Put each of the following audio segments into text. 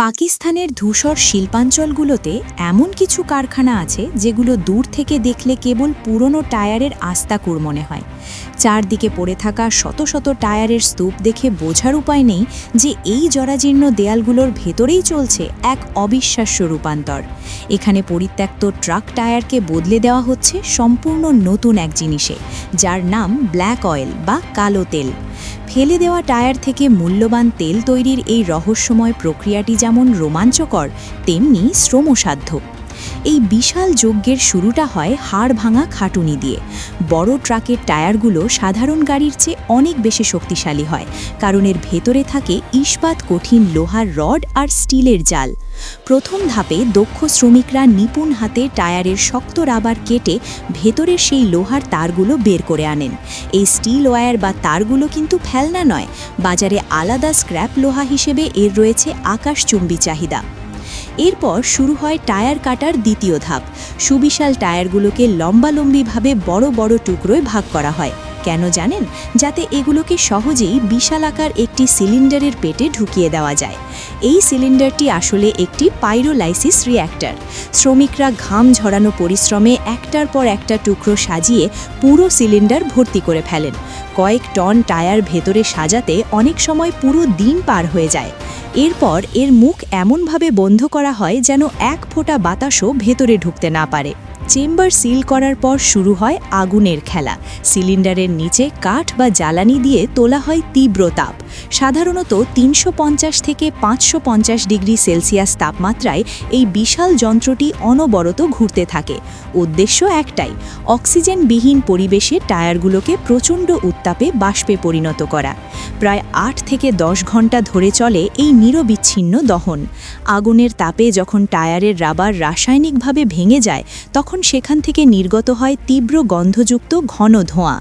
পাকিস্তানের ধূসর শিল্পাঞ্চলগুলোতে এমন কিছু কারখানা আছে যেগুলো দূর থেকে দেখলে কেবল পুরনো টায়ারের আস্তাকুড় মনে হয়। চারদিকে পড়ে থাকা শত শত টায়ারের স্তূপ দেখে বোঝার উপায় নেই যে এই জরাজীর্ণ দেয়ালগুলোর ভেতরেই চলছে এক অবিশ্বাস্য রূপান্তর। এখানে পরিত্যক্ত ট্রাক টায়ারকে বদলে দেওয়া হচ্ছে সম্পূর্ণ নতুন এক জিনিসে, যার নাম ব্ল্যাক অয়েল বা কালো তেল। ফেলে দেওয়া টায়ার থেকে মূল্যবান তেল তৈরির এই রহস্যময় প্রক্রিয়াটি যেমন রোমাঞ্চকর, তেমনি শ্রমসাধ্য। এই বিশাল যজ্ঞের শুরুটা হয় হাড় ভাঙা খাটুনি দিয়ে। বড় ট্রাকের টায়ারগুলো সাধারণ গাড়ির চেয়ে অনেক বেশি শক্তিশালী হয়, কারণ এর ভেতরে থাকে ইস্পাত কঠিন লোহার রড আর স্টিলের জাল। প্রথম ধাপে দক্ষ শ্রমিকরা নিপুণ হাতে টায়ারের শক্ত রাবার কেটে ভেতরের সেই লোহার তারগুলো বের করে আনেন। এই স্টিল ওয়্যার বা তারগুলো কিন্তু ফেলনা নয়, বাজারে আলাদা স্ক্র্যাপ লোহা হিসেবে এর রয়েছে আকাশচুম্বী চাহিদা। এরপর শুরু হয় টায়ার কাটার দ্বিতীয় ধাপ। সুবিশাল টায়ারগুলোকে লম্বালম্বিভাবে বড় বড় টুকরোয় ভাগ করা হয়। কেন জানেন? যাতে এগুলোকে সহজেই বিশালাকার একটি সিলিন্ডারের পেটে ঢুকিয়ে দেওয়া যায়। এই সিলিন্ডারটি আসলে একটি পাইরোলাইসিস রিঅ্যাক্টর। শ্রমিকরা ঘাম ঝরানো পরিশ্রমে একটার পর একটা টুকরো সাজিয়ে পুরো সিলিন্ডার ভর্তি করে ফেলেন। কয়েক টন টায়ার ভেতরে সাজাতে অনেক সময় পুরো দিন পার হয়ে যায়। এরপর এর মুখ এমনভাবে বন্ধ করা হয় যেন এক ফোঁটা বাতাসও ভেতরে ঢুকতে না পারে। চেম্বার সিল করার পর শুরু হয় আগুনের খেলা। সিলিন্ডারের নিচে কাঠ বা জ্বালানি দিয়ে তোলা হয় তীব্র তাপ। সাধারণত ৩৫০ থেকে ৫৫০ ডিগ্রি সেলসিয়াস তাপমাত্রায় এই বিশাল যন্ত্রটি অনবরত ঘুরতে থাকে। উদ্দেশ্য একটাই, অক্সিজেনবিহীন পরিবেশে টায়ারগুলোকে প্রচণ্ড উত্তাপে বাষ্পে পরিণত করা। প্রায় ৮ থেকে ১০ ঘন্টা ধরে চলে এই নিরবিচ্ছিন্ন দহন। আগুনের তাপে যখন টায়ারের রাবার রাসায়নিকভাবে ভেঙে যায়, তখন সেখান থেকে নির্গত হয় তীব্র গন্ধযুক্ত ঘন ধোঁয়া।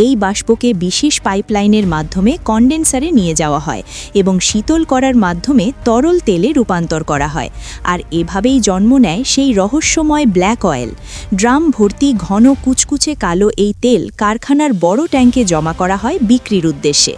এই বাষ্পকে বিশেষ পাইপলাইনের মাধ্যমে কন্ডেন্সারে নিয়ে যাওয়া হয় এবং শীতল করার মাধ্যমে তরল তেলে রূপান্তর করা হয়। আর এভাবেই জন্ম নেয় সেই রহস্যময় ব্ল্যাক অয়েল। ড্রাম ভর্তি ঘন কুচকুচে কালো এই তেল কারখানার বড় ট্যাঙ্কে জমা করা হয় বিক্রির উদ্দেশ্যে।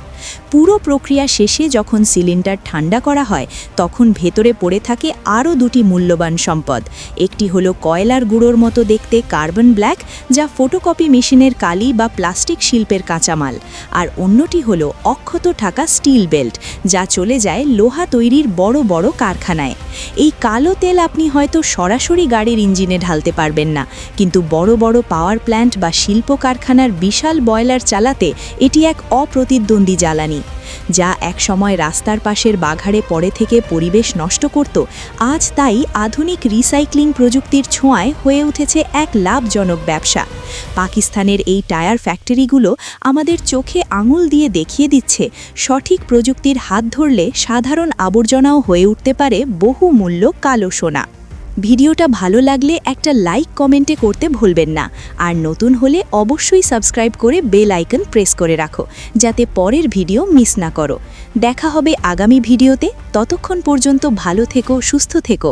পুরো প্রক্রিয়া শেষে যখন সিলিন্ডার ঠান্ডা করা হয়, তখন ভেতরে পড়ে থাকে আরও দুটি মূল্যবান সম্পদ। একটি হলো কয়লার গুঁড়োর মতো দেখতে কার্বন ব্ল্যাক, যা ফটোকপি মেশিনের কালি বা প্লাস্টিক শিল্পের কাঁচামাল, আর অন্যটি হলো অক্ষত থাকা স্টিল বেল্ট, যা চলে যায় লোহা তৈরির বড় বড় কারখানায়। এই কালো তেল আপনি হয়তো সরাসরি গাড়ির ইঞ্জিনে ঢালতে পারবেন না, কিন্তু বড় বড় পাওয়ার প্ল্যান্ট বা শিল্প কারখানার বিশাল বয়লার চালাতে এটি এক অপ্রতিদ্বন্দ্বী জ্বালানি। যা একসময় রাস্তার পাশের বাঘারে পড়ে থেকে পরিবেশ নষ্ট করত, আজ তাই আধুনিক রিসাইক্লিং প্রযুক্তির ছোঁয়ায় হয়ে উঠেছে এক লাভজনক ব্যবসা। পাকিস্তানের এই টায়ার ফ্যাক্টরিগুলো আমাদের চোখে আঙুল দিয়ে দেখিয়ে দিচ্ছে, সঠিক প্রযুক্তির হাত ধরলে সাধারণ আবর্জনাও হয়ে উঠতে পারে বহুমূল্য কালো সোনা। ভিডিওটা ভালো লাগলে একটা লাইক কমেন্টে করতে ভুলবেন না, আর নতুন হলে অবশ্যই সাবস্ক্রাইব করে বেল আইকন প্রেস করে রাখো, যাতে পরের ভিডিও মিস না করো। দেখা হবে আগামী ভিডিওতে। ততক্ষণ পর্যন্ত ভালো থেকো, সুস্থ থেকো।